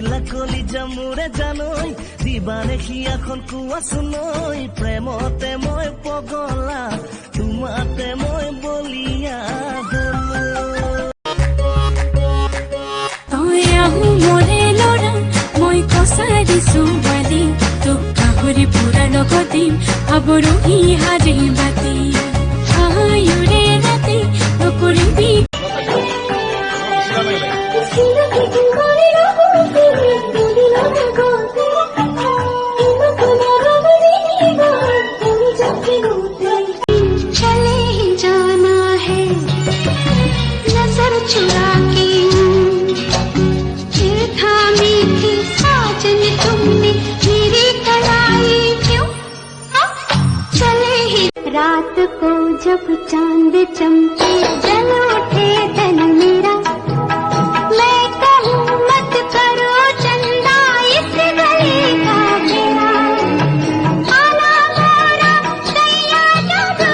দিলা কলি জামুৰে জানই দিবানে কি এখন কুয়া শুনই প্ৰেমতে মই পগলা তোমাতে মই বলিয়া তই আহু মৰে লৰা মই কছাই দিছো বালি তোক কাহুৰি পুৰা লগতিম আবৰুহি হাৰি বাতি আয়ুৰে ৰাতি নকৰিবি चले ही जाना है नजर चुरा के फिर थामी थी साजन तुमने मेरी कलाई क्यों चले ही रात को जब चांद चमके जल उठे तन मेरा मैं कहूँ मत करो चंदा इस गली का मेरा आना मोरा दैया जगा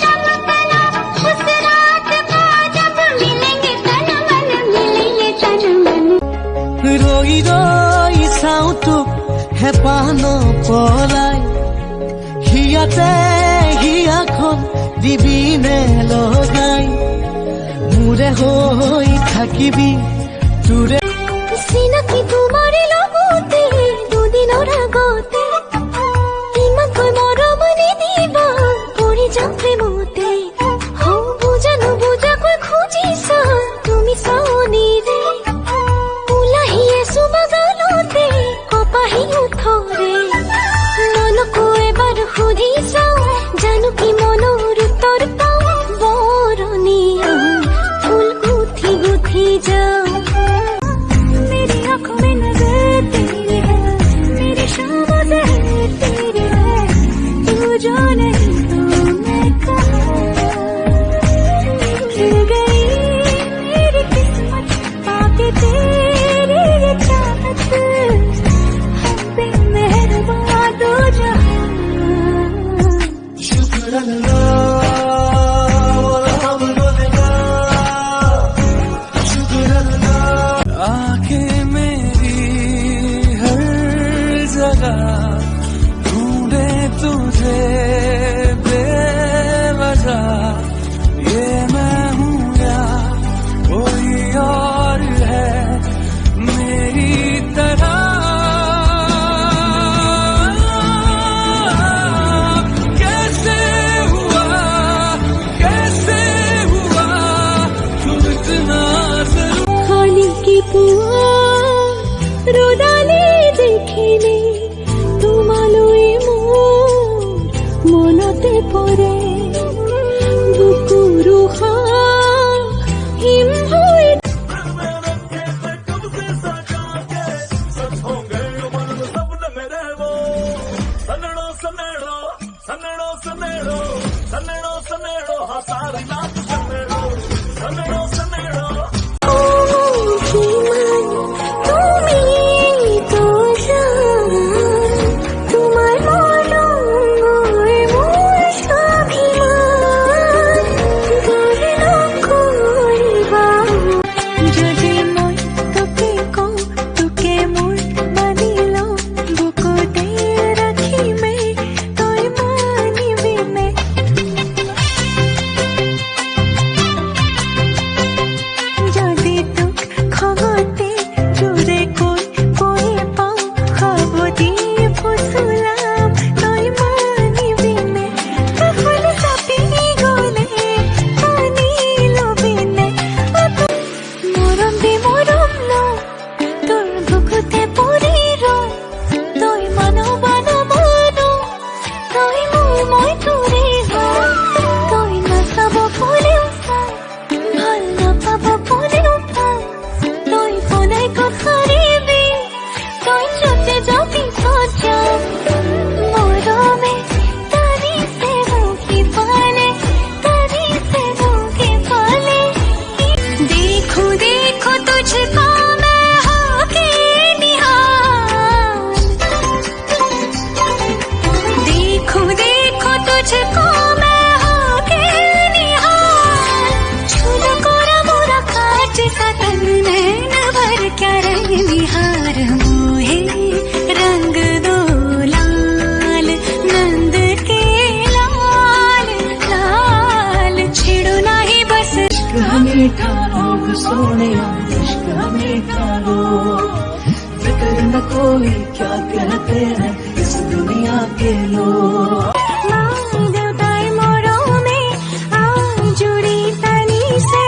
चमकना उस रात को जब मिलेंगे तन मन রই রই চাও তোক হেঁপাহ নপলাই হিয়াতে হিয়াখন দিবিনে লগাই মোৰে হৈ থাকিবি তোৰে চিনাকি তোমাৰ লগতে দুদিনৰ আগতে ইমানকৈ মৰমনি দিবা পৰি যাম প্ৰেমতে হৌ বুজা নুবুজাকৈ খুজিছা তুমি চাৱনিৰে ওলাহি আছো বাগানতে কপাহি উঠৰে মনকো এবাৰ সুধি চাওঁ জানো কি মনৰ উত্তৰ পাওঁ বৰণীয়া ফুল গুঠি গুঠি যাওঁ मेरी आँखों में नजर तेरी है मेरी शामों जहर तेरी है तू जो नहीं तो मैं कहाँ खिल गई मेरी किस्मत पाके तेरी ये चाहत हम पे मेहरबान दो जहां शुक्र आंखें मेरी हर जगह ढूंढे तुझे बेवजह ये मैं हूँ या कोई और है मेरी तरह कैसे हुआ तू इतना खाली की पुआ रोदाले দেখিলে তোমালৈ মোৰ মনতে পৰে বুকুৰ হিম হৈ सोनिया इश्क हमें करो फिक्र न कोई क्या कहते हैं इस दुनिया के लोग দেউতাই মৰমে জুৰি টানি সে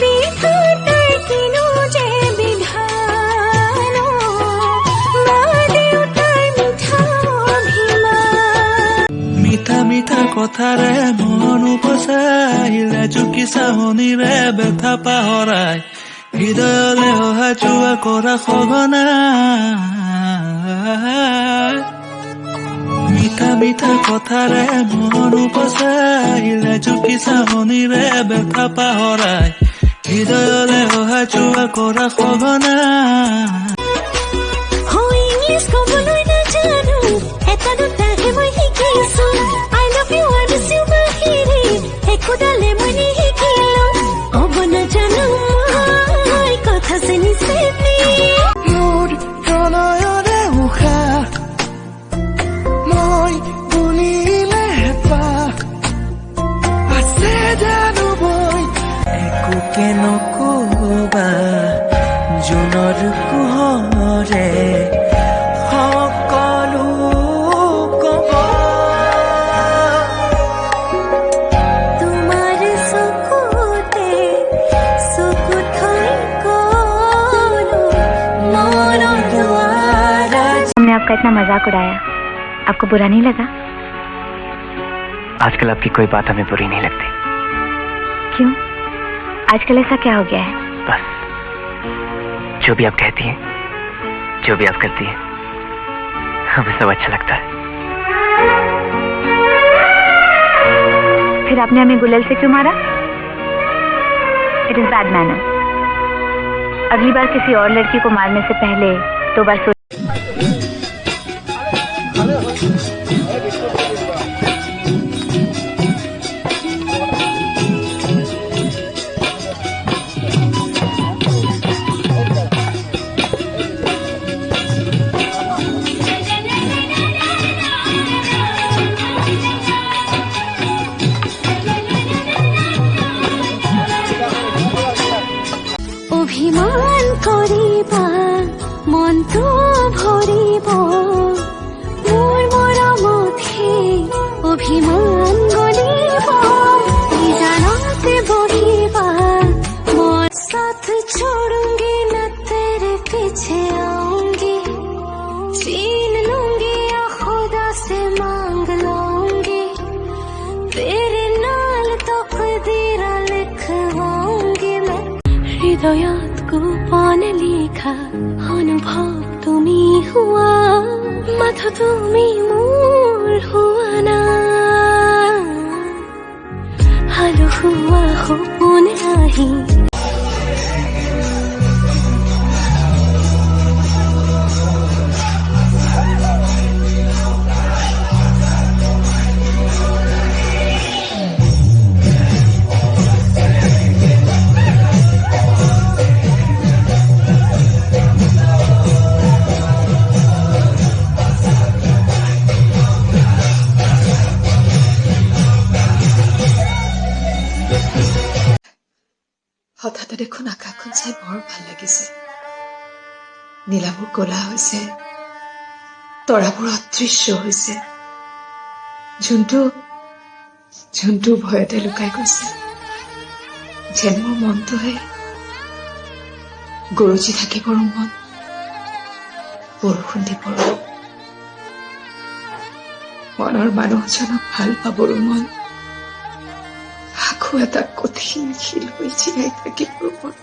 বিধাতাৰ কিনো যে বিধান মা দেউতাৰ মিঠা অভিমান মিঠা মিঠা কথাৰে মন উপচাইলে জুকি চাহনিৰে ব্যথা পাহৰাই হৃদয়লে অহা যোৱা কৰা সঘনাই মিঠা মিঠা কথাৰে মন উপচাইলে জুকি চাহনিৰে ব্যথা পাহৰাই হৃদয়লে অহা যোৱা কৰা সঘনাই ইংলিছ ক'বলৈ নাজানো এটা দুটাহে মই শিকিছো আই লাভ ইউ আৰু চিউ বাহিৰে একোডালে মই নিশিকিলো ক'ব নাজানো মই কথা চিনিছে মোৰ প্ৰণয়ৰে উশাহ মই বুলিলে হেঁপাহ আছে জানো বৈ একোকে নকবা জোনৰ কুহৰে সকলো কব তোমাৰ চকুতে চকু থৈ ক'লো মনৰ দুৱাৰ हमने आपका इतना मजाक उड़ाया आपको बुरा नहीं लगा आजकल आपकी कोई बात हमें बुरी नहीं लगती। क्यों आजकल ऐसा क्या हो गया है बस जो भी आप कहती हैं जो भी आप करती हैं हमें सब अच्छा लगता है। फिर आपने हमें गुलेल से क्यों मारा इट इज बैड मैनर अगली बार किसी और लड़की को मारने से पहले 2 बार सोच অভিমান কৰিবা মনটো ভৰিব মোৰ মৰমতহে অভিমান গলিব জানতে বহিবা মই সাথ छोड़ूंगी न तेरे पीछे आऊंगी छीन लूंगी या खुदा से मांग लूंगी तेरे नाल तकदीरा लिखवाऊंगी मैं হৃদয়ত গোপন লিখা অনুভৱ তুমি হোৱা মাথো তুমি মোৰ হোৱা না হালো হোৱা সপোন আহি হঠাতে দেখোন আকাশখন চাই বৰ ভাল লাগিছে নীলাবোৰ ক'লা হৈছে তৰাবোৰ অদৃশ্য হৈছে ঝুণ্টু ভয়তে লুকাই গৈছে যেন মোৰ মনটোহে গৰজি থাকিবৰ মন বৰষুণ দিবৰ মনৰ মানুহজনক ভাল পাবৰো মন আকৌ এটা কঠিন শিল হৈ জীয়াই থাকিবৰ মন